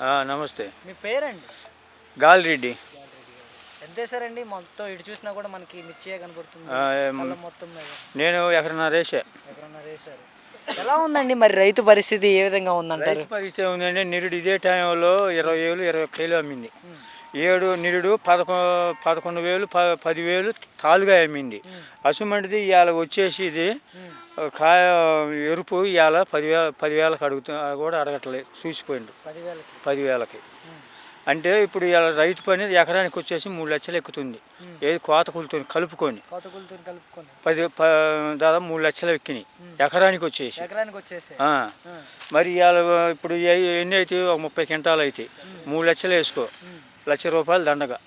నమస్తే. మీ పేరండి? గాలిరెడ్డి. ఎంత వేసారండి మొత్తం? ఇటు చూసినా కూడా మనకి మిర్చియే కనపడుతుంది మొత్తం మీద. నేను ఎకరన్నర వేసా. ఎకరన్నర వేసారు. ఎలా ఉందండి మరి రైతు పరిస్థితి ఏ విధంగా ఉందంటారు? రైతు పరిస్థితి ఉందండి. నిరుడు ఇదే టైంలో 20,000 21,000 అమ్మింది. నిరుడు 11,000 10,000 తాలుగా అమ్మింది. అసుమంటిది ఇవాళ వచ్చేసి ఇది కాయ ఎరుపు ఇవాళ 10,000కి కూడా అడగట్లేదు, చూసిపోయిండు 10,000కి. అంటే ఇప్పుడు ఇవాళ రైతు పని ఎకరానికి వచ్చేసి 3 లక్షలు ఎక్కుతుంది. ఏది కోత కూలితో కలుపుకొని దాదాపు 3 లక్షలు ఎక్కినాయి ఎకరానికి వచ్చేసి. మరి ఇవాళ ఇప్పుడు ఎన్ని అయితే 30 క్వింటాలు అయితే 3 లక్షలు వేసుకో, ₹1,00,000 దండగా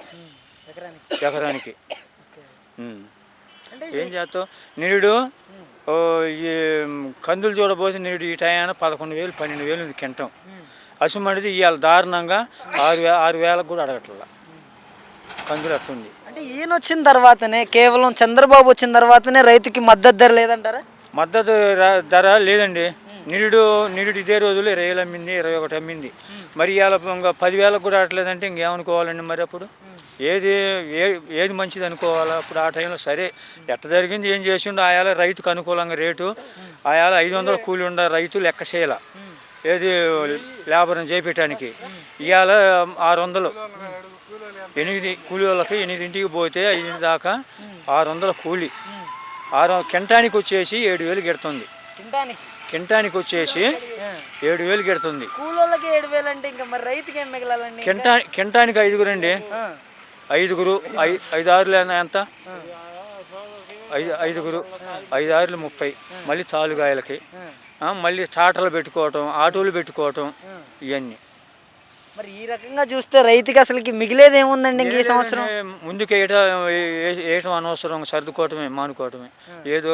ఎకరానికి. ఏం చేస్తావు? నిరుడు ఈ కందులు చూడబోతే నిరుడు ఈ టైం 11,000 12,000 ఉంది కింటం. అసుమంటిది ఇవాళ దారుణంగా 6,000కు కూడా అడగట్ల కందులు అట్టుంది. అంటే ఈయన వచ్చిన తర్వాతనే, కేవలం చంద్రబాబు వచ్చిన తర్వాతనే రైతుకి మద్దతు ధర లేదంటారా? మద్దతు ధర లేదండి. నిరుడు ఇదే రోజులు 20,000 అమ్మింది, 21 అమ్మింది. మరి ఇవాళ ఇంకా 10,000కు కూడా అట్లేదంటే ఇంకేమనుకోవాలండి? మరి అప్పుడు ఏది మంచిది అనుకోవాలా? అప్పుడు ఆ టైంలో సరే ఎట్ట జరిగింది, ఏం చేసిండు ఆయాల రైతుకు అనుకూలంగా రేటు. ఆయాల 500 కూలి ఉండ రైతు లెక్క చేయాల, ఏది లేబరం చేపట్టడానికి. ఇవాళ 600 8 కూలి వాళ్ళకి 8ంటికి పోతే 5 దాకా 600 కూలి. కింటానికి వచ్చేసి 7,000 కెడుతుంది. కింటానికి వచ్చేసి 7,000 కెడుతుంది. కింటానికి 5 అండి. 5 5 6 ఎంత? 5 5 6 30. మళ్ళీ తాలుగాయలకి మళ్ళీ టాటలు పెట్టుకోవటం, ఆటోలు పెట్టుకోవటం, ఇవన్నీ. మరి ఈ రకంగా చూస్తే రైతుకి అసలుకి మిగిలేది ఏముందండి ఇంక ఈ సంవత్సరం? ముందుకు వేయటం అనవసరం, సర్దుకోవటమే, మానుకోవటమే. ఏదో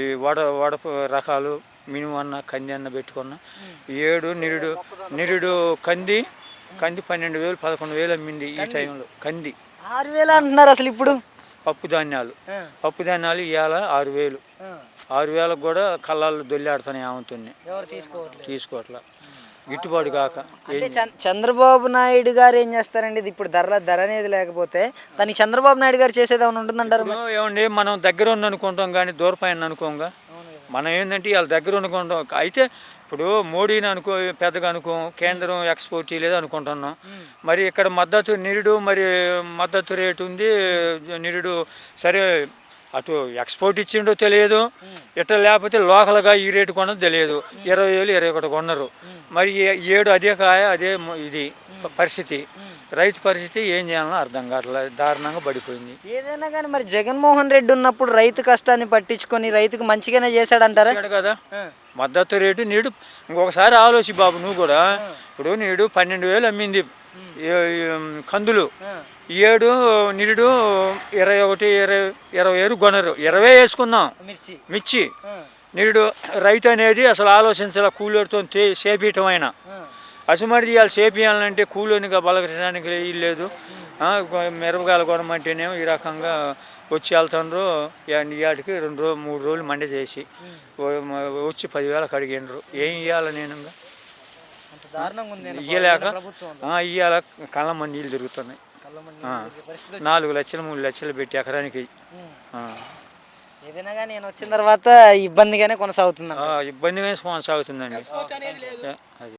ఈ వడపు రకాలు మినుము అన్న కంది అన్న పెట్టుకున్నా. నిరుడు కంది 12,000 11,000 అమ్మింది ఈ టైంలో. కంది 6,000 అంటున్నారు అసలు ఇప్పుడు. పప్పు ధాన్యాలు ఇవాళ 6,000. 6,000కు కూడా కళ్ళాలు దొల్లాడుతున్నాయి, ఏమవుతున్నాయి, తీసుకోవట్లా గిట్టుబాటు కాక. చంద్రబాబు నాయుడు గారు ఏం చేస్తారండి? ఇది ఇప్పుడు ధర అనేది లేకపోతే దానికి చంద్రబాబు నాయుడు గారు చేసేది ఏమైనా ఉంటుందంటారు? ఏమండి, మనం దగ్గర ఉన్న అనుకుంటాం కానీ దూరపైన అనుకోంగా. మనం ఏంటంటే వాళ్ళ దగ్గర అనుకుంటాం. అయితే ఇప్పుడు మోడీని పెద్దగా కేంద్రం ఎక్స్పోర్ట్ చేయలేదు అనుకుంటున్నాం. మరి ఇక్కడ మద్దతు రేటు ఉంది. నిరుడు సరే అటు ఎక్స్పోర్ట్ ఇచ్చిండో తెలియదు, ఇట్లా లేకపోతే లోకల్గా ఈ రేటు కొన్నది తెలియదు. 20,000 21 కొన్నారు. మరి అదే కాయ అదే ఇది పరిస్థితి. రైతు పరిస్థితి ఏం చేయాలనో అర్థం కావట్లేదు, దారుణంగా పడిపోయింది. ఏదైనా కానీ మరి జగన్మోహన్ రెడ్డి ఉన్నప్పుడు రైతు కష్టాన్ని పట్టించుకొని రైతుకు మంచిగానే చేశాడంటారా? కదా. మద్దతు రేటు నీడు ఇంకొకసారి ఆలోచి బాబు నువ్వు కూడా. ఇప్పుడు నీడు 12,000 అమ్మింది కందులు. నిరుడు 21 27 కొనరు, 20 వేసుకుందాం మిర్చి. నిరుడు రైతు అనేది అసలు ఆలోచించాల, కూలీతో చేపీయటం అయినా. అసుమడి ఇవాళ చేపియాలంటే కూలీనిగా బలకడానికి లేదు. మిరపకాయలు కొనమంటేనేమో ఈ రకంగా వచ్చి వెళ్తుండ్రు. వాటికి 2 రోజులు మండే చేసి వచ్చి 10,000కి అడిగిండ్రు. ఏం ఇవ్వాలి? నేను ఇయ్యలేక ఇవాళ కళ్ళ మంది నీళ్ళు తిరుగుతున్నాయి. 4 లక్షలు 3 లక్షలు పెట్టి ఎకరానికి. ఏదైనా కానీ నేను వచ్చిన తర్వాత ఇబ్బందిగానే కొనసాగుతుందండి. ఇబ్బందిగానే కొనసాగుతుందండి.